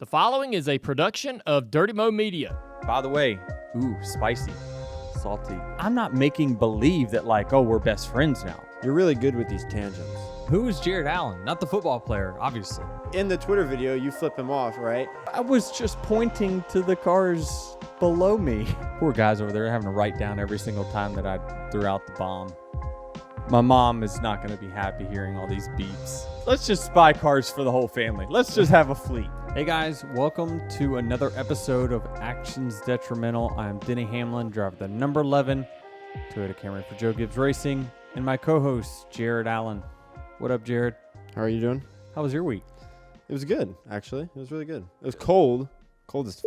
The following is a production of Dirty Mo Media. By the way, spicy, salty. I'm not making believe that we're best friends now. You're really good with these tangents. Who is Jared Allen? Not the football player, obviously. In the Twitter video, you flip him off, right? I was just pointing to the cars below me. Poor guys over there having to write down every single time that I threw out the bomb. My mom is not going to be happy hearing all these beeps. Let's just buy cars for the whole family. Let's just have a fleet. Hey guys, welcome to another episode of Actions Detrimental. I'm Denny Hamlin, driver the number 11 Toyota Camry for Joe Gibbs Racing, and my co-host, Jared Allen. What up, Jared? How are you doing? How was your week? It was good, actually. It was really good. It was cold. Cold as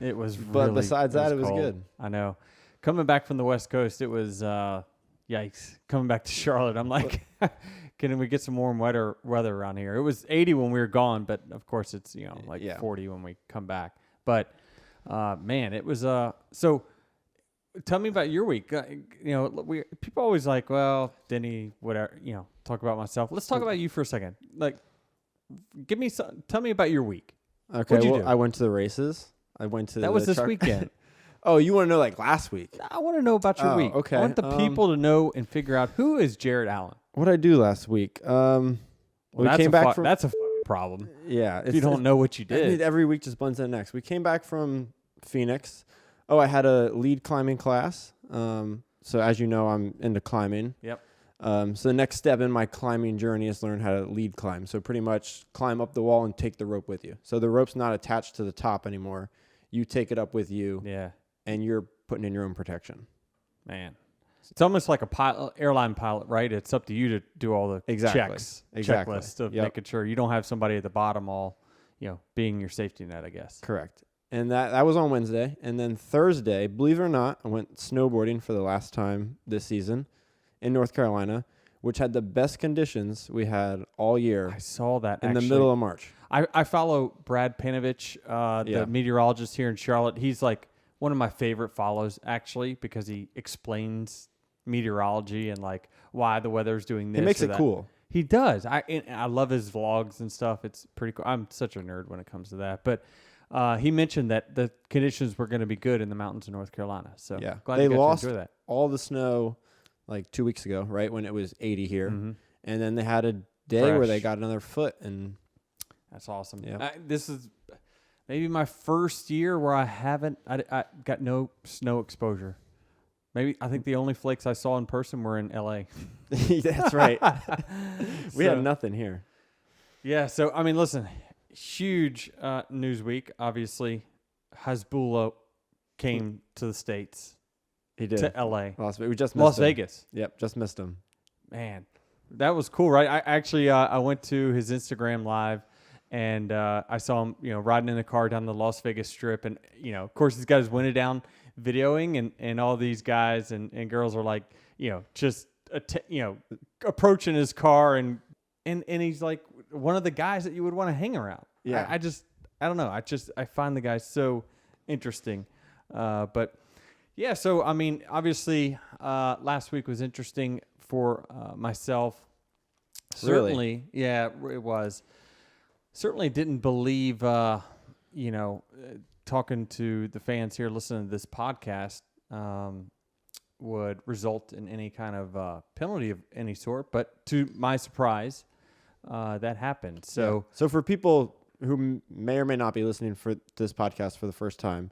It was But really, besides that, it was cold. good. I know. Coming back from the West Coast, it was, yikes. Coming back to Charlotte, I'm like, can we get some warm weather around here? It was 80 when we were gone, but of course it's, 40 when we come back. But, man, it was, so tell me about your week. People always like, well, Denny, whatever, talk about myself. Let's talk about you for a second. Tell me about your week. Okay, What'd you do? I went to the races. I went to That was this weekend. Oh, you want to know last week? I want to know about your week. Okay. I want the people to know and figure out who is Jared Allen. What did I do last week? We came back from... That's a problem. Yeah. If you don't know what you did. Every week just blends in next. We came back from Phoenix. Oh, I had a lead climbing class. So as you know, I'm into climbing. Yep. So the next step in my climbing journey is learn how to lead climb. So pretty much climb up the wall and take the rope with you. So the rope's not attached to the top anymore. You take it up with you. Yeah. And you're putting in your own protection. Man. It's almost like a airline pilot, right? It's up to you to do all the checks, checklists of making sure you don't have somebody at the bottom all, being your safety net, I guess. Correct. And that was on Wednesday. And then Thursday, believe it or not, I went snowboarding for the last time this season in North Carolina, which had the best conditions we had all year. I saw that in the middle of March. I follow Brad Panovich, the meteorologist here in Charlotte. He's like one of my favorite follows, actually, because he explains meteorology and why the weather's doing this. He makes or it that. cool. He does. I love his vlogs and stuff. It's pretty cool. I'm such a nerd when it comes to that. But he mentioned that the conditions were going to be good in the mountains of North Carolina. So yeah, glad they you got lost to enjoy that. all the snow 2 weeks ago, right when it was 80 here, and then they had a day Fresh. where they got another foot, and that's awesome. Yeah. This is maybe my first year where I got no snow exposure. Maybe I think the only flakes I saw in person were in LA. That's right. We had nothing here. Yeah. So, listen, huge news week. Obviously, Hasbulla came to the States. He did. To LA. We just missed Las him. Vegas. Yep, just missed him. Man, that was cool, right? I actually I went to his Instagram live, and I saw him, riding in the car down the Las Vegas Strip, and of course he's got his window down, videoing, and all these guys and girls are approaching his car, and he's like one of the guys that you would want to hang around. Yeah, I don't know. I find the guy so interesting, but. Yeah, so, obviously, last week was interesting for myself. Certainly, really? Yeah, it was. Certainly didn't believe, talking to the fans here, listening to this podcast, would result in any kind of penalty of any sort. But to my surprise, that happened. So, So for people who may or may not be listening for this podcast for the first time,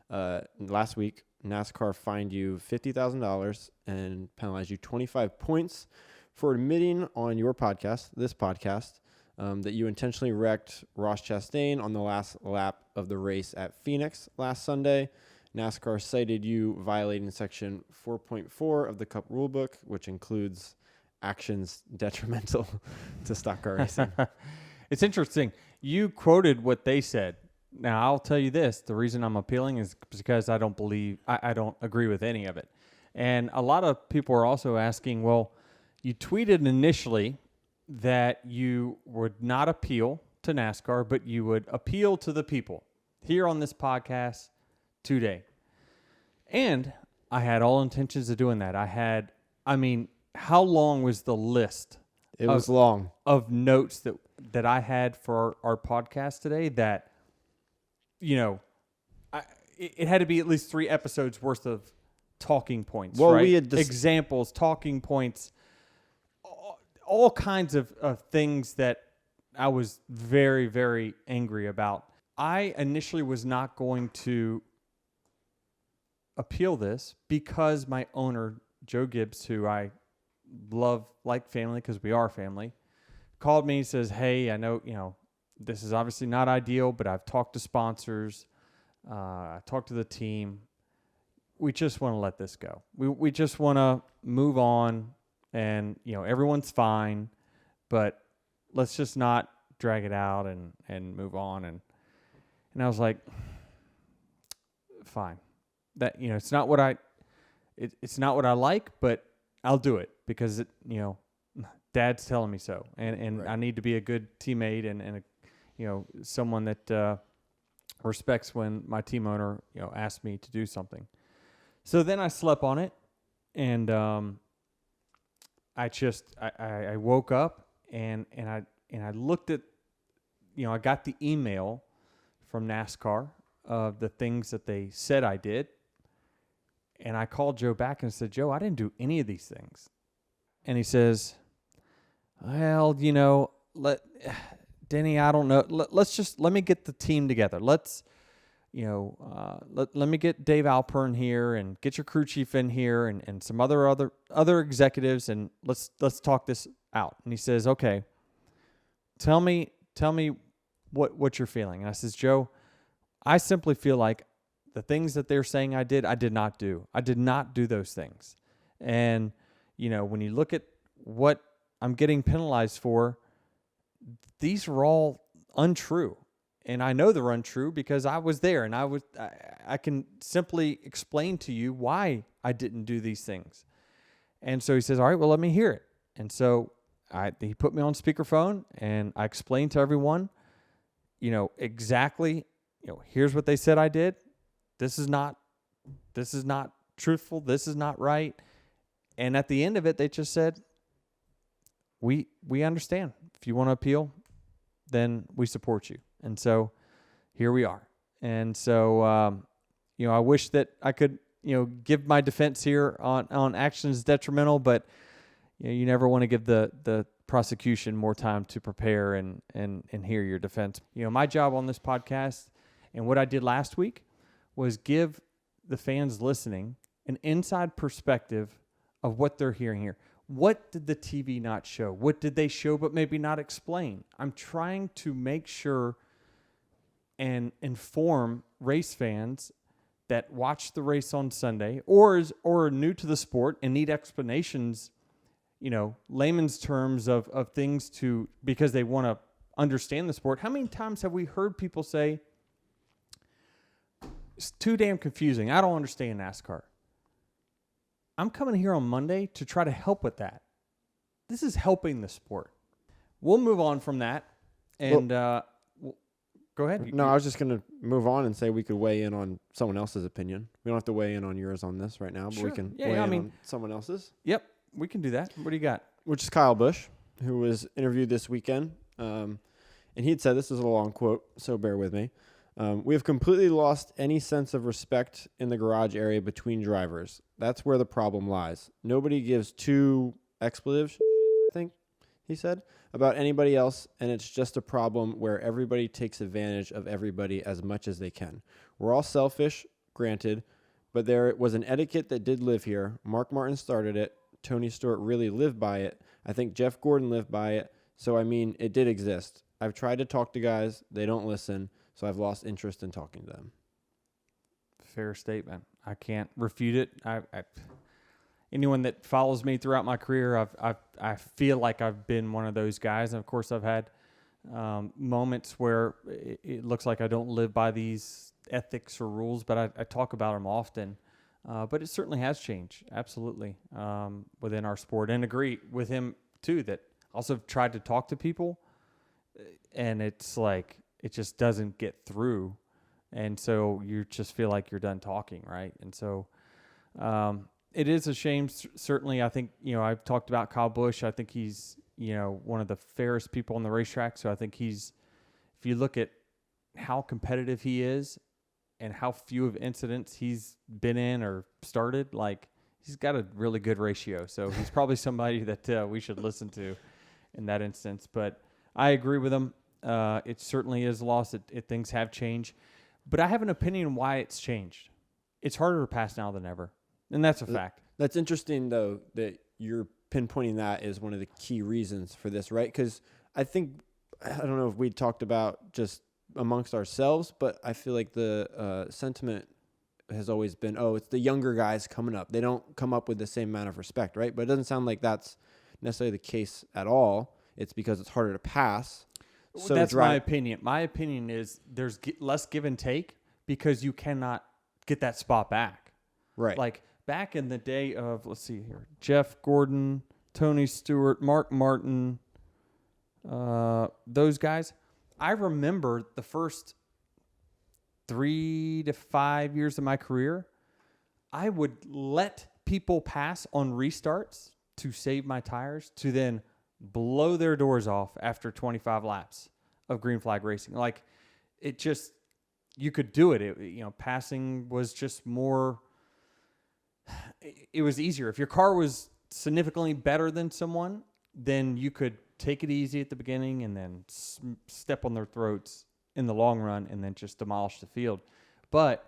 last week, NASCAR fined you $50,000 and penalized you 25 points for admitting on your podcast, this podcast, that you intentionally wrecked Ross Chastain on the last lap of the race at Phoenix last Sunday. NASCAR cited you violating Section 4.4 of the Cup Rulebook, which includes actions detrimental to stock car racing. It's interesting. You quoted what they said. Now, I'll tell you this. The reason I'm appealing is because I don't agree with any of it. And a lot of people are also asking, well, you tweeted initially that you would not appeal to NASCAR, but you would appeal to the people here on this podcast today. And I had all intentions of doing that. How long was the list? It was long. Of notes that I had for our podcast today that it had to be at least 3 episodes worth of talking points, Well, right? we had examples, talking points, all kinds of things that I was very, very angry about. I initially was not going to appeal this because my owner, Joe Gibbs, who I love like family because we are family, called me and says, hey, I know, this is obviously not ideal, but I've talked to sponsors. I talked to the team. We just want to let this go. We just want to move on, and everyone's fine, but let's just not drag it out and move on. And I was like, fine. That it's not what it's not what I like, but I'll do it because Dad's telling me so, and Right. I need to be a good teammate and someone that respects when my team owner asks me to do something. So then I slept on it, and I woke up and I looked at I got the email from NASCAR of the things that they said I did, and I called Joe back and said, Joe, I didn't do any of these things. And he says, well, Denny, I don't know. Let me get the team together. Let's, let me get Dave Alpern here and get your crew chief in here and some other executives, and let's talk this out. And he says, okay, tell me what you're feeling. And I says, Joe, I simply feel like the things that they're saying I did not do. I did not do those things. And, when you look at what I'm getting penalized for, these are all untrue. And I know they're untrue because I was there, and I can simply explain to you why I didn't do these things. And so he says, all right, well, let me hear it. And so he put me on speakerphone, and I explained to everyone, exactly, here's what they said I did. This is not truthful. This is not right. And at the end of it, they just said, we understand. If you want to appeal, then we support you. And so here we are. And so, I wish that I could, give my defense here on actions detrimental, but you never want to give the prosecution more time to prepare and hear your defense. My job on this podcast and what I did last week was give the fans listening an inside perspective of what they're hearing here. What did the TV not show? What did they show but maybe not explain? I'm trying to make sure and inform race fans that watch the race on Sunday or are new to the sport and need explanations, layman's terms of things because they want to understand the sport. How many times have we heard people say, it's too damn confusing. I don't understand NASCAR. I'm coming here on Monday to try to help with that. This is helping the sport. We'll move on from that. And go ahead. No, I was just going to move on and say we could weigh in on someone else's opinion. We don't have to weigh in on yours on this right now, but Sure. we can Yeah, weigh in I mean, on someone else's. Yep, we can do that. What do you got? Which is Kyle Busch, who was interviewed this weekend. And he had said, this is a long quote, so bear with me. We have completely lost any sense of respect in the garage area between drivers. That's where the problem lies. Nobody gives two expletives, I think he said, about anybody else, and it's just a problem where everybody takes advantage of everybody as much as they can. We're all selfish, granted, but there was an etiquette that did live here. Mark Martin started it. Tony Stewart really lived by it. I think Jeff Gordon lived by it. So, it did exist. I've tried to talk to guys. They don't listen. So I've lost interest in talking to them. Fair statement. I can't refute it. Anyone that follows me throughout my career, I feel like I've been one of those guys. And of course, I've had moments where it looks like I don't live by these ethics or rules, but I talk about them often. But it certainly has changed, absolutely, within our sport. And agree with him too that also tried to talk to people, and it's like, it just doesn't get through. And so you just feel like you're done talking, right? And so it is a shame. Certainly, I think, I've talked about Kyle Busch. I think he's, one of the fairest people on the racetrack. So I think if you look at how competitive he is and how few of incidents he's been in or started, like he's got a really good ratio. So he's probably somebody that we should listen to in that instance. But I agree with him. It certainly is a loss. Things have changed. But I have an opinion why it's changed. It's harder to pass now than ever. And that's a fact. That's interesting, though, that you're pinpointing that as one of the key reasons for this, right? Because I think, I don't know if we talked about just amongst ourselves, but I feel like the sentiment has always been, oh, it's the younger guys coming up. They don't come up with the same amount of respect, right? But it doesn't sound like that's necessarily the case at all. It's because it's harder to pass. So that's my opinion. My opinion is there's less give and take because you cannot get that spot back. Right. Like back in the day of, let's see here, Jeff Gordon, Tony Stewart, Mark Martin, those guys. I remember the first 3 to 5 years of my career, I would let people pass on restarts to save my tires to then blow their doors off after 25 laps of green flag racing. Like it just, you could do it. Passing was just more, it was easier. If your car was significantly better than someone, then you could take it easy at the beginning and then step on their throats in the long run and then just demolish the field. But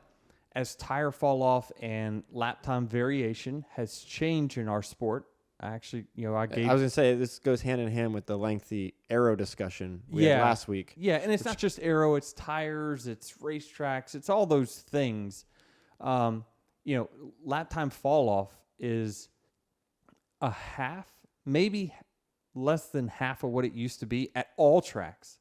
as tire fall off and lap time variation has changed in our sport, I was going to say this goes hand in hand with the lengthy aero discussion we had last week. Yeah, and it's not just aero, it's tires, it's racetracks, it's all those things. Lap time fall off is a half, maybe less than half of what it used to be at all tracks,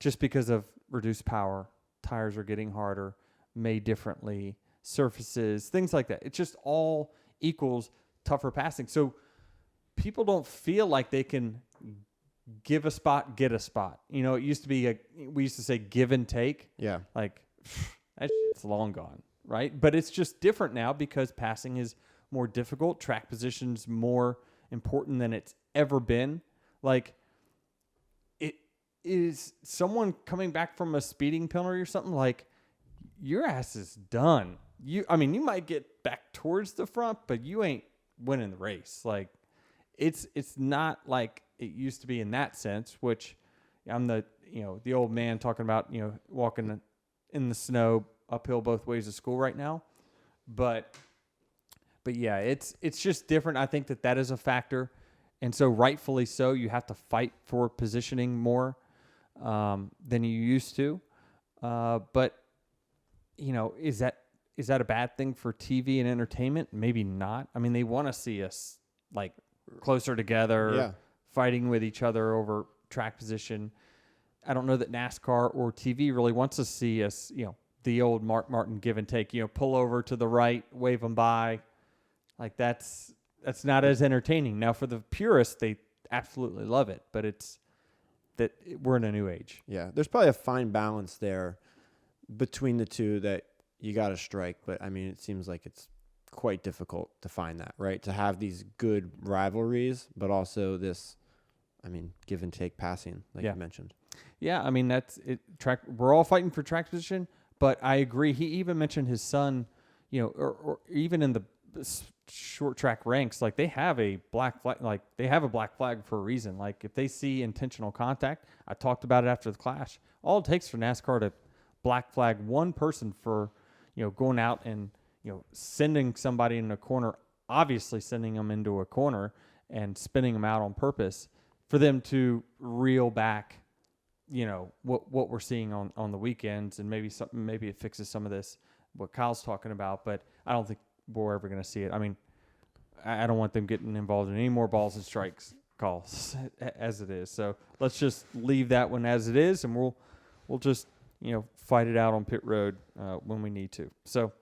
just because of reduced power. Tires are getting harder, made differently, surfaces, things like that. It just all equals tougher passing. So people don't feel like they can give a spot, get a spot. It used to be we used to say give and take. Yeah. Like that shit's long gone, right? But it's just different now because passing is more difficult. Track position's more important than it's ever been. Like it is someone coming back from a speeding penalty or something, like your ass is done. You might get back towards the front, but you ain't winning the race. Like it's not like it used to be in that sense, which I'm the old man talking about, walking in the snow uphill both ways to school right now. But yeah, it's just different. I think that is a factor. And so rightfully so, you have to fight for positioning more than you used to. But is that a bad thing for TV and entertainment? Maybe not. I mean, they want to see us like closer together, fighting with each other over track position. I don't know that NASCAR or TV really wants to see us, the old Mark Martin give and take, pull over to the right, wave them by. Like that's not as entertaining. Now for the purists, they absolutely love it, but we're in a new age. Yeah. There's probably a fine balance there between the two that you got to strike. But I mean, it seems like it's quite difficult to find that, right? To have these good rivalries, but also this, give and take passing, like you mentioned. Yeah. That's it. We're all fighting for track position, but I agree. He even mentioned his son, or even in the short track ranks, like they have a black flag for a reason. Like if they see intentional contact, I talked about it after the clash. All it takes for NASCAR to black flag one person for, going out and, sending somebody in a corner, obviously sending them into a corner and spinning them out on purpose for them to reel back, what we're seeing on the weekends. And maybe it fixes some of this, what Kyle's talking about, but I don't think we're ever going to see it. I don't want them getting involved in any more balls and strikes calls as it is. So let's just leave that one as it is, and we'll just fight it out on pit road when we need to. So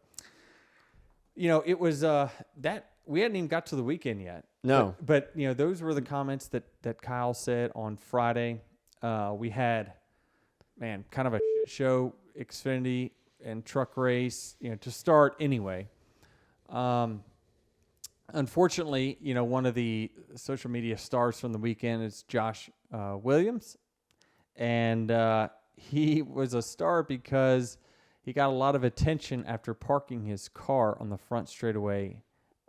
it was that we hadn't even got to the weekend yet. No, but those were the comments that Kyle said on Friday. We had kind of a show, Xfinity and truck race, to start anyway. Unfortunately, one of the social media stars from the weekend is Josh Williams, and he was a star because he got a lot of attention after parking his car on the front straightaway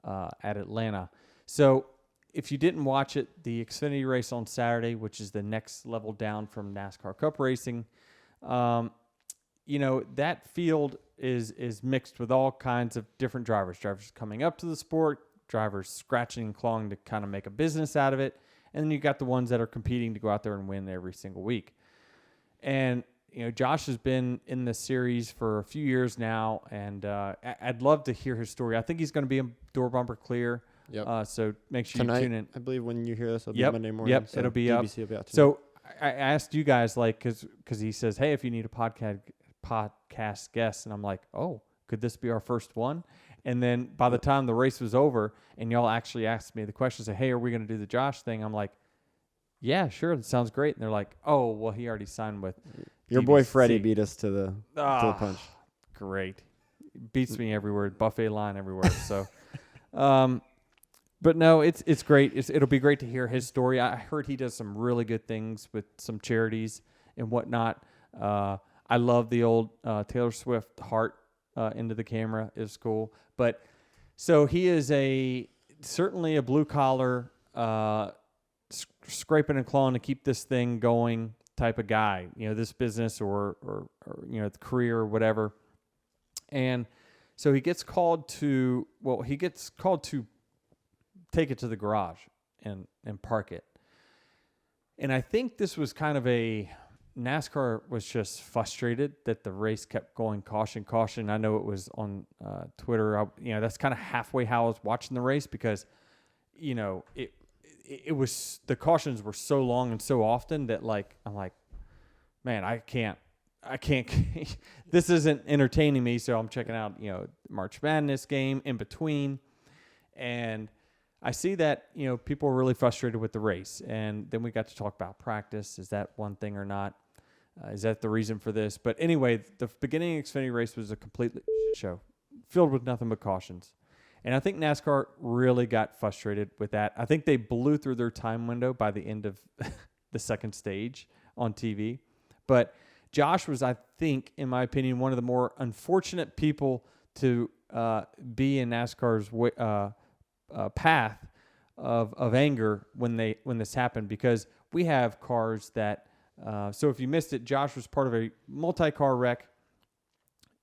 at Atlanta. So if you didn't watch it, the Xfinity race on Saturday, which is the next level down from NASCAR Cup racing, that field is mixed with all kinds of different drivers. Drivers coming up to the sport, drivers scratching and clawing to kind of make a business out of it. And then you got the ones that are competing to go out there and win every single week. And, Josh has been in this series for a few years now, and I'd love to hear his story. I think he's going to be a door bumper clear. Yep. So make sure Tonight, you tune in. I believe when you hear this, it'll be Monday morning. Yep, so it'll be DBC up. Will be out tonight. So I asked you guys, because he says, hey, if you need a podcast guest, and I'm like, oh, could this be our first one? And then by the time the race was over and y'all actually asked me the question, say, hey, are we going to do the Josh thing? I'm like, yeah, sure. That sounds great. And they're like, oh, well, he already signed with your DBC. boy Freddie beat us to the punch. Great. Beats me everywhere. Buffet line everywhere. So, but no, it's great. It'll be great to hear his story. I heard he does some really good things with some charities and whatnot. I love the old Taylor Swift heart into the camera is cool. But so he is certainly a blue collar, scraping and clawing to keep this thing going type of guy, this business or the career or whatever. And so he gets called to take it to the garage and park it. And I think this was kind of NASCAR was just frustrated that the race kept going caution. I know it was on Twitter. That's kind of halfway how I was watching the race because, it was the cautions were so long and so often that I'm like, man, I can't. This isn't entertaining me. So I'm checking out March Madness game in between, and I see that people are really frustrated with the race. And then we got to talk about practice. Is that one thing or not? Is that the reason for this? But anyway, the beginning of Xfinity race was a complete shit show, filled with nothing but cautions. And I think NASCAR really got frustrated with that. I think they blew through their time window by the end of the second stage on TV. But Josh was, I think, in my opinion, one of the more unfortunate people to be in NASCAR's path of anger when this happened, because we have cars that so if you missed it, Josh was part of a multi-car wreck,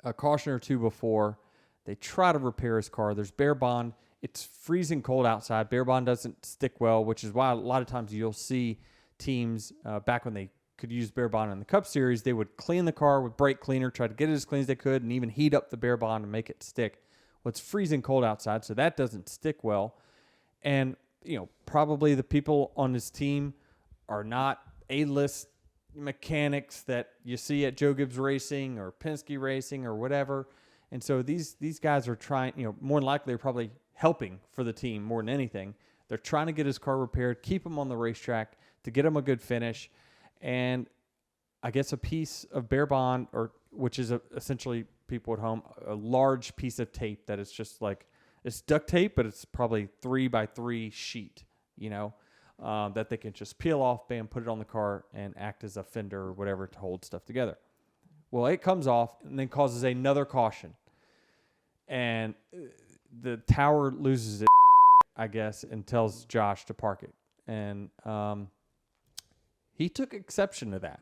a caution or two before. They try to repair his car. There's bear bond. It's freezing cold outside. Bear bond doesn't stick well, which is why a lot of times you'll see teams back when they could use bear bond in the Cup Series, they would clean the car with brake cleaner, try to get it as clean as they could, and even heat up the bear bond and make it stick. Well, it's freezing cold outside, so that doesn't stick well. And, probably the people on his team are not A-list mechanics that you see at Joe Gibbs Racing or Penske Racing or whatever. And so these guys are trying, more than likely they're probably helping for the team more than anything. They're trying to get his car repaired, keep him on the racetrack to get him a good finish. And I guess a piece of bear bond, which is essentially people at home, a large piece of tape that is just it's duct tape, but it's probably 3x3 sheet, that they can just peel off, bam, put it on the car and act as a fender or whatever to hold stuff together. Well, it comes off and then causes another caution. And the tower loses it, I guess, and tells Josh to park it. And he took exception to that.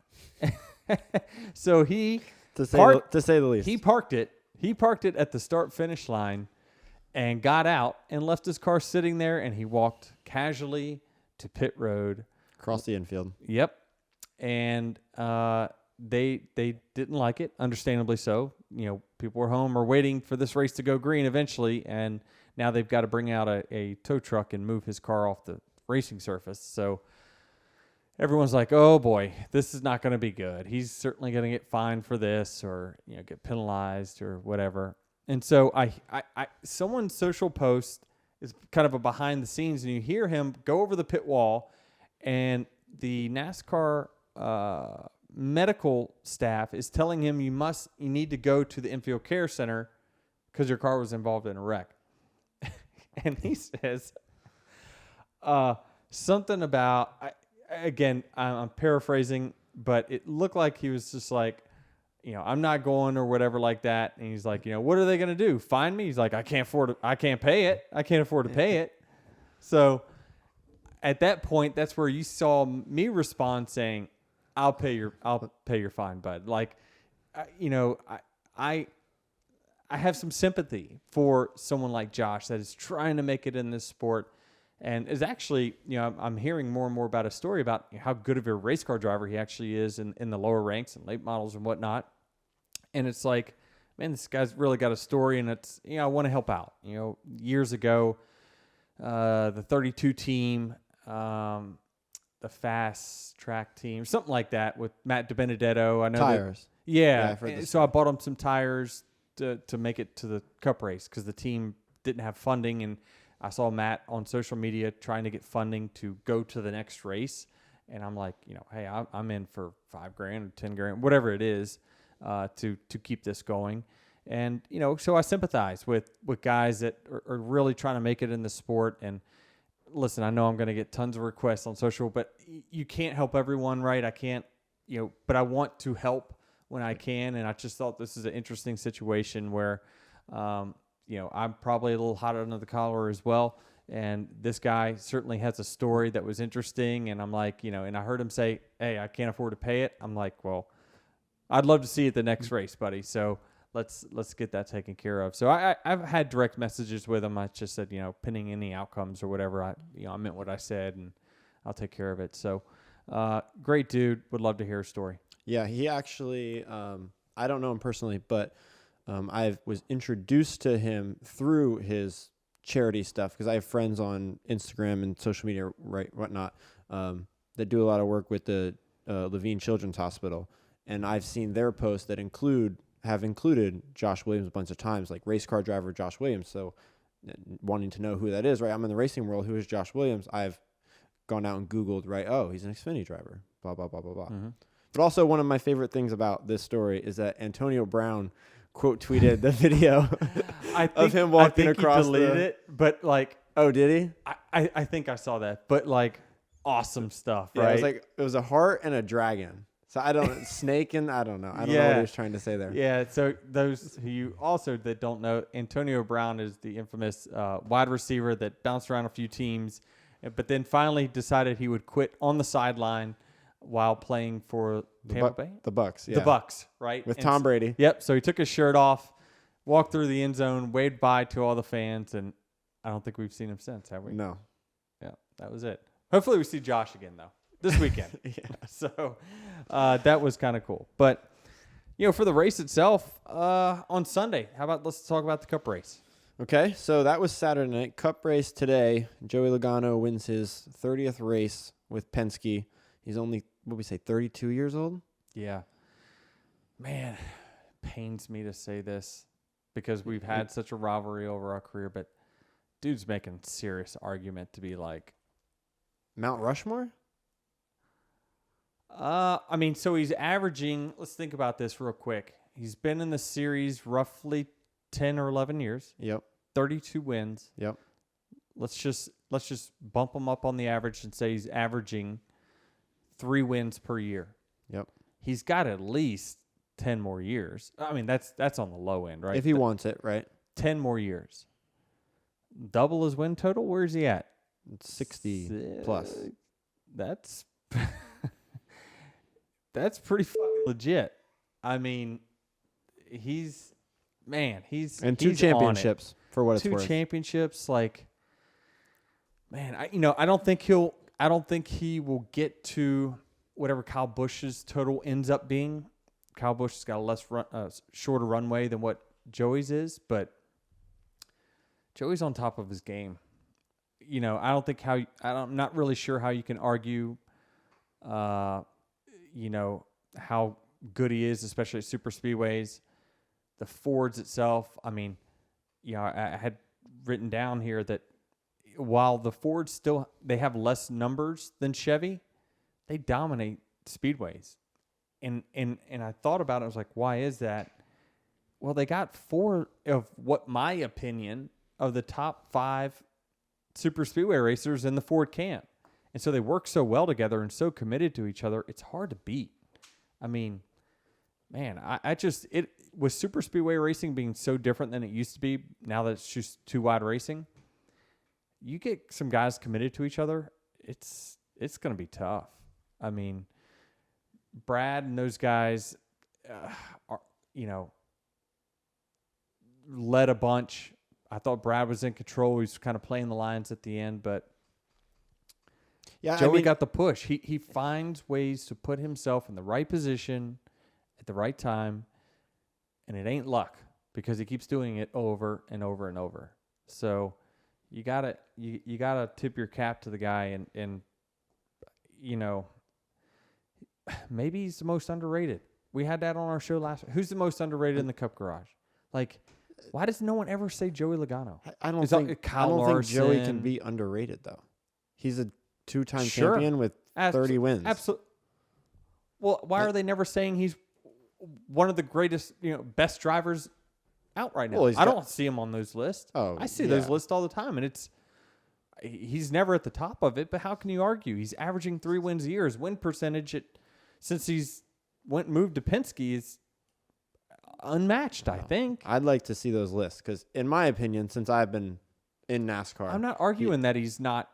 So to say the least. He parked it. He parked it at the start-finish line and got out and left his car sitting there, and he walked casually to pit road. Across the infield. Yep. And they didn't like it, understandably so. People were home or waiting for this race to go green eventually, and now they've got to bring out a tow truck and move his car off the racing surface. So everyone's like, oh boy, this is not going to be good. He's certainly going to get fined for this or get penalized or whatever. And so I someone's social post is kind of a behind the scenes, and you hear him go over the pit wall, and the NASCAR medical staff is telling him you need to go to the infield care center because your car was involved in a wreck. And he says something about, I'm paraphrasing, but it looked like he was just like, I'm not going or whatever like that. And he's like, what are they going to do? Fine me? He's like, I can't afford it. I can't pay it. I can't afford to pay it. So at that point, that's where you saw me respond saying, I'll pay your fine, bud. Like, I have some sympathy for someone like Josh that is trying to make it in this sport. And is actually, I'm hearing more and more about a story about how good of a race car driver he actually is in the lower ranks and late models and whatnot. And it's like, man, this guy's really got a story, and it's, I want to help out. Years ago, the 32 team, the fast track team, something like that with Matt DiBenedetto. I know tires. Yeah. I've heard this. So I bought him some tires to make it to the Cup race because the team didn't have funding, and I saw Matt on social media trying to get funding to go to the next race. And I'm like, hey, I'm in for $5,000 or $10,000, whatever it is, to keep this going. And, so I sympathize with guys that are really trying to make it in the sport. And listen, I know I'm going to get tons of requests on social, but you can't help everyone, right? I can't, but I want to help when I can. And I just thought this is an interesting situation where, I'm probably a little hot under the collar as well. And this guy certainly has a story that was interesting. And I'm like, and I heard him say, hey, I can't afford to pay it. I'm like, well, I'd love to see you at the next race, buddy. So let's get that taken care of. So I've had direct messages with him. I just said, pending any outcomes or whatever, I meant what I said, and I'll take care of it. So great dude. Would love to hear his story. Yeah, he actually, I don't know him personally, but I was introduced to him through his charity stuff because I have friends on Instagram and social media, right, whatnot, that do a lot of work with the Levine Children's Hospital, and I've seen their posts that have included Josh Williams a bunch of times, like race car driver Josh Williams. So, wanting to know who that is, right? I'm in the racing world. Who is Josh Williams? I've gone out and Googled, right? Oh, he's an Xfinity driver. Blah blah blah blah blah. Mm-hmm. But also, one of my favorite things about this story is that Antonio Brown quote tweeted the video of him walking across. He deleted it, but like, oh, did he? I think I saw that, but like, awesome stuff, Yeah, right? it was a heart and a dragon. So I don't snake and I don't know. I don't know what he was trying to say there. Yeah. So those who you also that don't know, Antonio Brown is the infamous wide receiver that bounced around a few teams, but then finally decided he would quit on the sideline while playing for Tampa Bay? The Bucks, yeah. The Bucks, right? With Tom Brady. Yep. So he took his shirt off, walked through the end zone, waved bye to all the fans, and I don't think we've seen him since, have we? No. Yeah, that was it. Hopefully we see Josh again, though, this weekend. Yeah. So that was kind of cool. But, for the race itself, on Sunday, let's talk about the Cup race. Okay, so that was Saturday night. Cup race today. Joey Logano wins his 30th race with Penske. He's only, 32 years old? Yeah. Man, it pains me to say this because we've had such a rivalry over our career, but dude's making serious argument to be like Mount Rushmore? So he's averaging, let's think about this real quick. He's been in the series roughly 10 or 11 years. Yep. 32 wins. Yep. Let's just bump him up on the average and say he's averaging 3 wins per year. Yep. He's got at least 10 more years. I mean, that's on the low end, right? If he wants it, right? 10 more years. Double his win total? Where is he at? 60 plus. That's that's pretty fucking legit. I mean, he's and 2 he's championships for what it's 2 worth. 2 championships, like, man, I don't think he will get to whatever Kyle Busch's total ends up being. Kyle Busch has got a shorter runway than what Joey's is, but Joey's on top of his game. I'm not really sure how you can argue, how good he is, especially at super speedways. The Fords itself, I had written down here that while the Fords they have less numbers than Chevy, they dominate speedways. And I thought about it, I was like, why is that? Well, they got 4 of what my opinion of the top 5 super speedway racers in the Ford camp. And so they work so well together and so committed to each other, it's hard to beat. I mean, man, I just it with super speedway racing being so different than it used to be. Now that it's just two wide racing, you get some guys committed to each other. It's going to be tough. I mean, Brad and those guys are, led a bunch. I thought Brad was in control. He was kind of playing the lines at the end, but Joey got the push. He finds ways to put himself in the right position at the right time, and it ain't luck because he keeps doing it over and over and over. So you gotta tip your cap to the guy, and maybe he's the most underrated. We had that on our show last week. Who's the most underrated in the Cup Garage? Like, why does no one ever say Joey Logano? I don't think Joey can be underrated, though. He's a two-time champion with 30 wins. Absolutely. Well, why are they never saying he's one of the greatest, best drivers out right now? I don't see him on those lists. I see those lists all the time, and he's never at the top of it, but how can you argue? He's averaging 3 wins a year. His win percentage since he's moved to Penske is unmatched, I think. I'd like to see those lists because, in my opinion, since I've been in NASCAR, I'm not arguing that he's not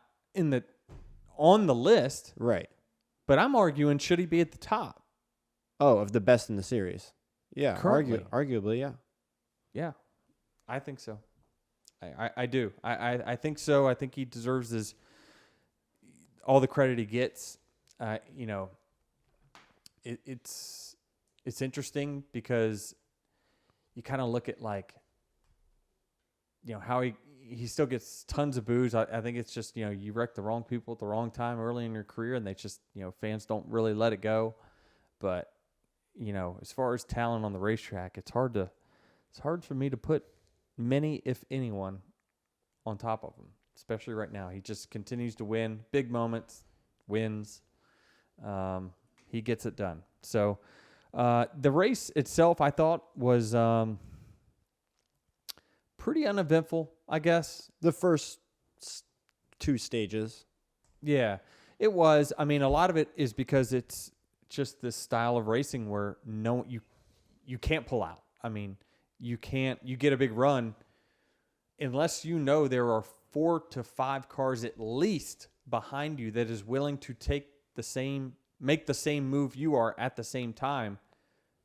on the list, right? But I'm arguing, should he be at the top? Oh, of the best in the series? Yeah, currently, arguably, yeah. Yeah, I think so. I do. I think so. I think he deserves all the credit he gets. It's interesting because you kind of look at how he still gets tons of boos. I think it's just, you wreck the wrong people at the wrong time early in your career, and they just, fans don't really let it go. But, as far as talent on the racetrack, it's hard for me to put many, if anyone, on top of him, especially right now. He just continues to win big moments, wins. He gets it done. So the race itself, I thought, was pretty uneventful, I guess. The first 2 stages. Yeah, it was. I mean, a lot of it is because it's just this style of racing where you can't pull out. I mean, you get a big run unless there are 4 to 5 cars at least behind you that is willing to make the same move you are at the same time.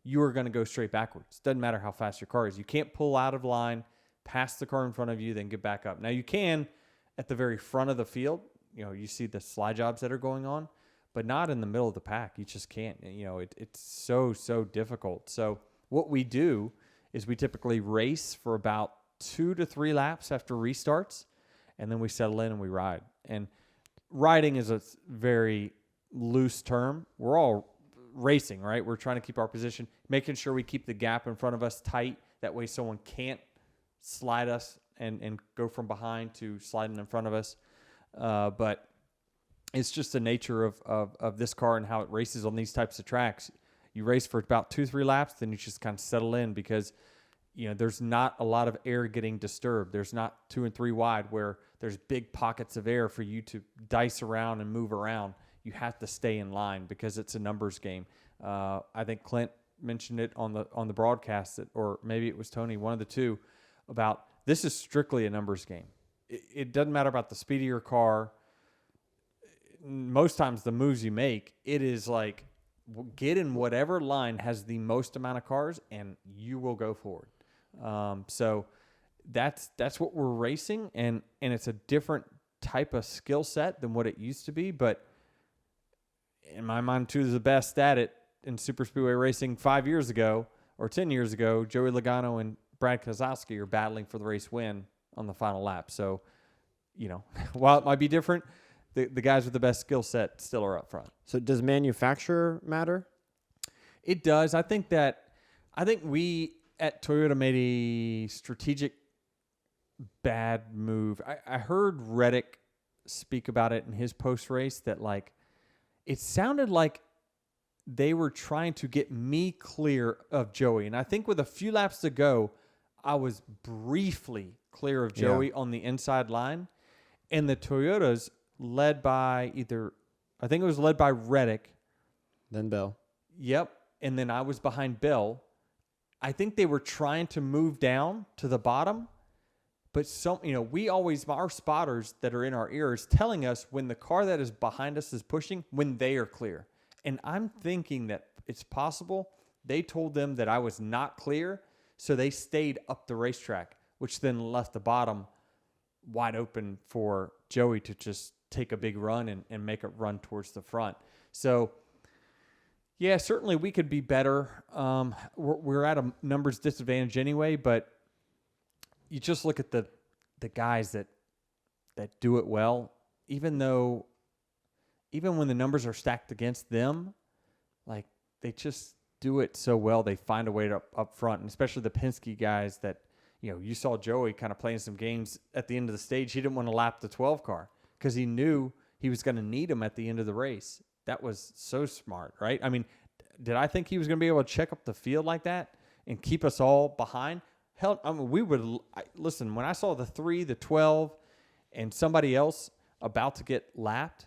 You are going to go straight backwards. Doesn't matter how fast your car is. You can't pull out of line, pass the car in front of you, then get back up. Now you can at the very front of the field. You see the slide jobs that are going on, but not in the middle of the pack. You just can't. It's so difficult. So what we do is we typically race for about 2 to 3 laps after restarts, and then we settle in and we ride. And riding is a very loose term. We're all racing, right? We're trying to keep our position, making sure we keep the gap in front of us tight. That way someone can't slide us and go from behind to sliding in front of us. But it's just the nature of this car and how it races on these types of tracks. You race for about 2-3 laps, then you just kind of settle in because there's not a lot of air getting disturbed. There's not 2 and 3 wide where there's big pockets of air for you to dice around and move around. You have to stay in line because it's a numbers game. I think Clint mentioned it on the broadcast, or maybe it was Tony, one of the two, about this is strictly a numbers game. It doesn't matter about the speed of your car. Most times the moves you make, it is like get in whatever line has the most amount of cars and you will go forward. So that's what we're racing, and it's a different type of skill set than what it used to be. But in my mind, two of the best at it in super speedway racing 5 years ago or 10 years ago, Joey Logano and Brad Keselowski are battling for the race win on the final lap. So, while it might be different, the guys with the best skill set still are up front. So does manufacturer matter? It does. I think we at Toyota made a strategic bad move. I heard Reddick speak about it in his post-race that it sounded like they were trying to get me clear of Joey. And I think with a few laps to go, I was briefly clear of Joey on the inside line. And the Toyotas led by led by Reddick. Then Bell. Yep. and then I was behind Bill. I think they were trying to move down to the bottom, but our spotters that are in our ears telling us when the car that is behind us is pushing, when they are clear. And I'm thinking that it's possible they told them that I was not clear, so they stayed up the racetrack, which then left the bottom wide open for Joey to just take a big run and make it run towards the front. So, yeah, certainly we could be better. We're at a numbers disadvantage anyway, but you just look at the guys that do it well, even when the numbers are stacked against them, like they just do it so well. They find a way to up front, and especially the Penske guys that, you saw Joey kind of playing some games at the end of the stage. He didn't want to lap the 12 car because he knew he was going to need him at the end of the race. That was so smart, right? I mean, did I think he was going to be able to check up the field like that and keep us all behind? Hell, I mean, listen, when I saw the 3, the 12, and somebody else about to get lapped,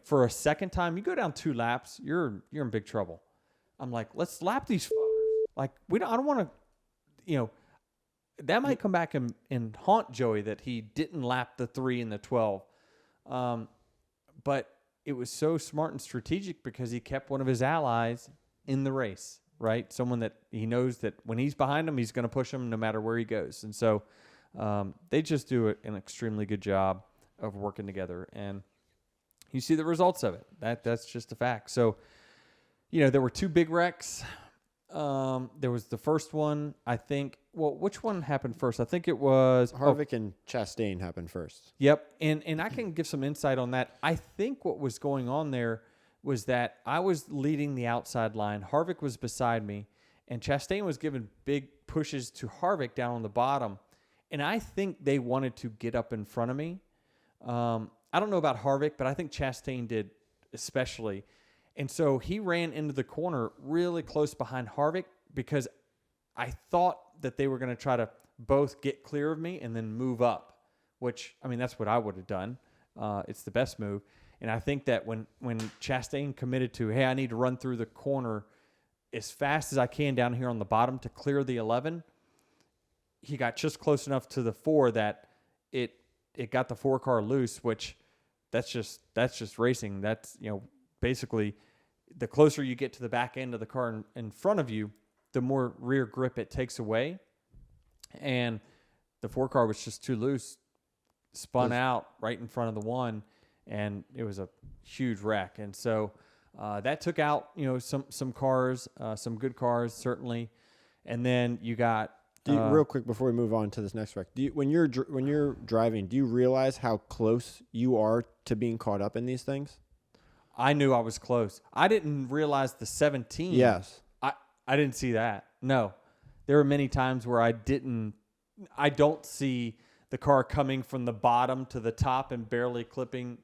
for a second time, you go down 2 laps, you're in big trouble. I'm like, let's lap these fuckers. Like, I don't want to, that might come back and haunt Joey that he didn't lap the 3 and the 12. But it was so smart and strategic because he kept one of his allies in the race, right? Someone that he knows that when he's behind him, he's going to push him no matter where he goes. And so they just do an extremely good job of working together. And you see the results of it. That's just a fact. So, there were 2 big wrecks. There was the first one, I think. Well, which one happened first? I think it was Harvick and Chastain happened first. Yep, and I can give some insight on that. I think what was going on there was that I was leading the outside line. Harvick was beside me, and Chastain was giving big pushes to Harvick down on the bottom. And I think they wanted to get up in front of me. I don't know about Harvick, but I think Chastain did especially. And so he ran into the corner really close behind Harvick because I thought that they were going to try to both get clear of me and then move up, which, I mean, that's what I would have done. It's the best move. And I think that when Chastain committed to, hey, I need to run through the corner as fast as I can down here on the bottom to clear the 11, he got just close enough to the 4 that it got the 4 car loose, which that's just racing. That's, basically the closer you get to the back end of the car in front of you, the more rear grip it takes away. And the 4 car was just too loose, spun out right in front of the 1, and it was a huge wreck. And so that took out, some cars, some good cars, certainly. And then you got... real quick before we move on to this next wreck, when you're driving, do you realize how close you are to being caught up in these things? I knew I was close. I didn't realize the 17. Yes. I didn't see that. No. There were many times where I don't see the car coming from the bottom to the top and barely clearing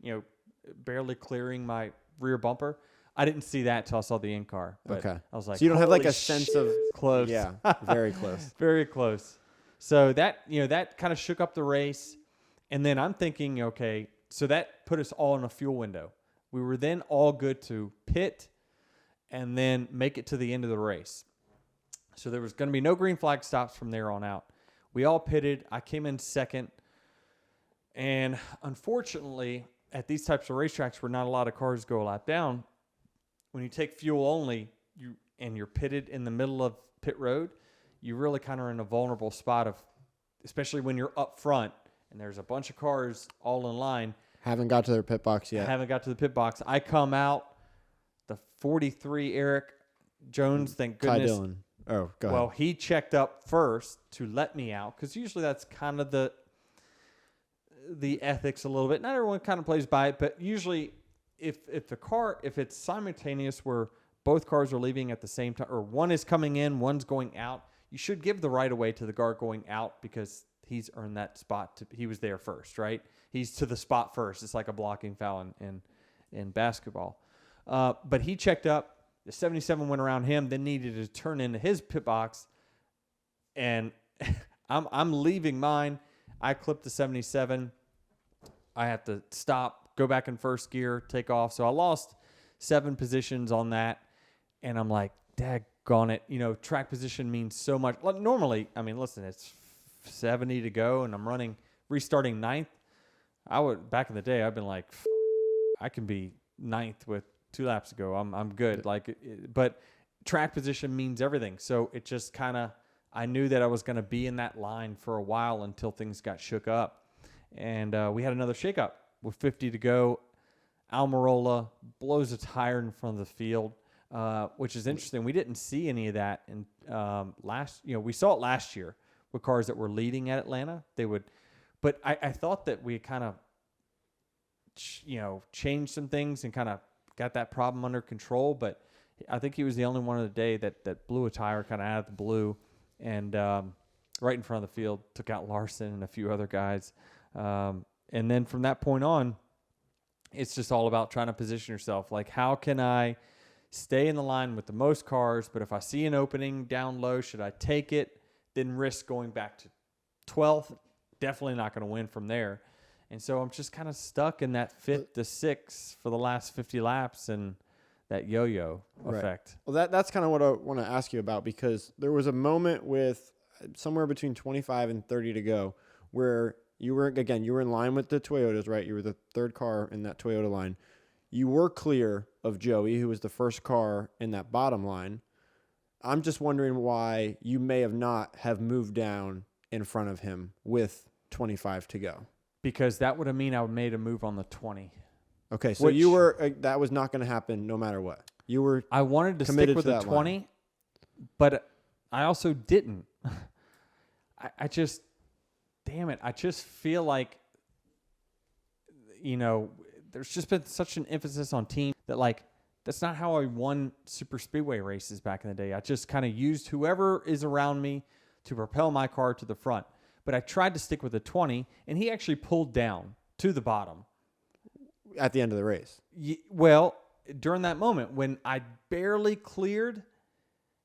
my rear bumper. I didn't see that till I saw the in-car. Okay. I was like, so you don't have like a shit, sense of close. Yeah, very close. Very close. So that kind of shook up the race. And then I'm thinking, okay, so that put us all in a fuel window. We were then all good to pit and then make it to the end of the race. So there was going to be no green flag stops from there on out. We all pitted. I came in second. And unfortunately, at these types of racetracks where not a lot of cars go a lap down, when you take fuel only and you're pitted in the middle of pit road, you really kind of are in a vulnerable spot especially when you're up front and there's a bunch of cars all in line. Haven't got to their pit box yet. Haven't got to the pit box. I come out, the 43 Eric Jones, thank goodness. Ty Dillon. Oh, go ahead. Well, he checked up first to let me out because usually that's kind of the ethics a little bit. Not everyone kind of plays by it, but usually if it's simultaneous where both cars are leaving at the same time, or one is coming in, one's going out, you should give the right of way to the car going out because he's earned that spot. He was there first, right? He's to the spot first. It's like a blocking foul in basketball. But he checked up. The 77 went around him, then needed to turn into his pit box. And I'm leaving mine. I clipped the 77. I have to stop, go back in first gear, take off. So I lost 7 positions on that. And I'm like, daggone it. Track position means so much. Like, normally, I mean, listen, it's 70 to go and I'm restarting ninth. Back in the day, I've been like, I can be ninth with 2 laps to go. I'm good. But track position means everything. So it just kind of, I knew that I was going to be in that line for a while until things got shook up. And we had another shakeup with 50 to go. Almirola blows a tire in front of the field, which is interesting. We didn't see any of that in we saw it last year with cars that were leading at Atlanta. But I thought that we kind of, changed some things and kind of got that problem under control. But I think he was the only one of the day that blew a tire kind of out of the blue, and right in front of the field, took out Larson and a few other guys. And then from that point on, it's just all about trying to position yourself. Like, how can I stay in the line with the most cars? But if I see an opening down low, should I take it, then risk going back to 12th? Definitely not going to win from there. And so I'm just kind of stuck in that 5th to 6th for the last 50 laps and that yo-yo effect. Well, that's kind of what I want to ask you about, because there was a moment with somewhere between 25 and 30 to go where you were in line with the Toyotas, right? You were the third car in that Toyota line. You were clear of Joey, who was the first car in that bottom line. I'm just wondering why you may not have moved down in front of him with 25 to go. Because that would have mean I would made a move on the 20. Okay, so you were that was not going to happen no matter what. You were I wanted to stick with the 20, line. But I also didn't. I just feel like, there's just been such an emphasis on team that, like, that's not how I won super speedway races back in the day. I just kind of used whoever is around me to propel my car to the front. But I tried to stick with the 20, and he actually pulled down to the bottom. At the end of the race? Well, during that moment, when I barely cleared,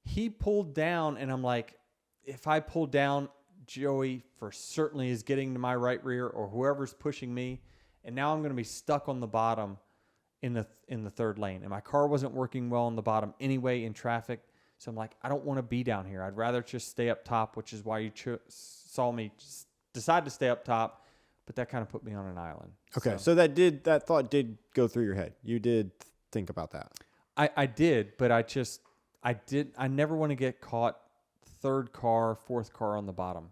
he pulled down, and I'm like, if I pull down, Joey for certainly is getting to my right rear, or whoever's pushing me, and now I'm going to be stuck on the bottom in the third lane. And my car wasn't working well on the bottom anyway in traffic, so I'm like, I don't want to be down here. I'd rather just stay up top, which is why you saw me decide to stay up top, but that kind of put me on an island. Okay, so that thought did go through your head. You did think about that. I did, but I never want to get caught third car, fourth car on the bottom.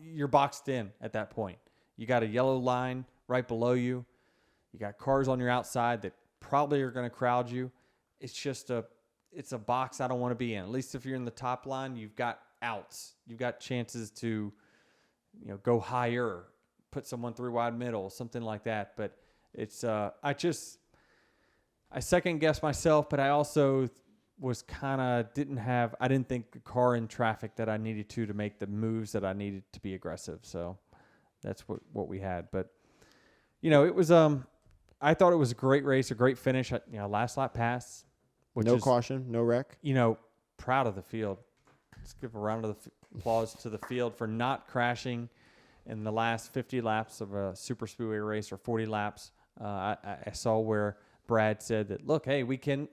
You're boxed in at that point. You got a yellow line right below you. You got cars on your outside that probably are going to crowd you. It's a box I don't want to be in. At least if you're in the top line, you've got outs. You've got chances to, go higher, put someone through wide middle, something like that. But it's I second guessed myself, but I also was I didn't think the car in traffic that I needed to make the moves that I needed to be aggressive. So that's what we had. But it was I thought it was a great race, a great finish. Last lap pass. No caution, no wreck. Proud of the field. Let's give a round of applause to the field for not crashing in the last 50 laps of a super speedway race, or 40 laps. I saw where Brad said that, look, hey, we can